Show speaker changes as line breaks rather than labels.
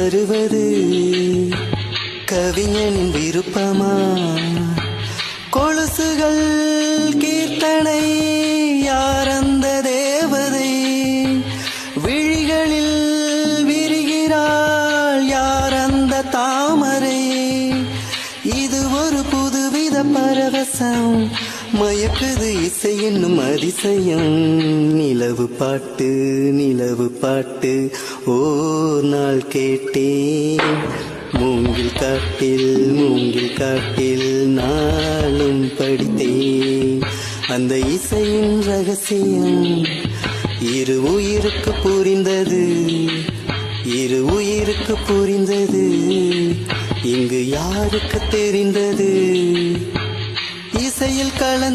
வருவது கவிஞனின் விருப்பமா? கொலுசுகள் கீர்த்தனை யார் அந்த தேவதை? விழிகளில் விரிகிறாள் யார் அந்த தாமரை? இது ஒரு புதுவித பரவசம், மயக்குது இசை என்னும் அதிசயம். நிலவு பாட்டு நிலவு பாட்டு ஓர் நாள் கேட்டேன். மூங்கில் காட்டில் நாளும் படித்தேன். அந்த இசையின் ரகசியம் இரு உயிருக்கு புரிந்தது. இங்கு யாருக்கு தெரிந்தது? இசையில் கலந்து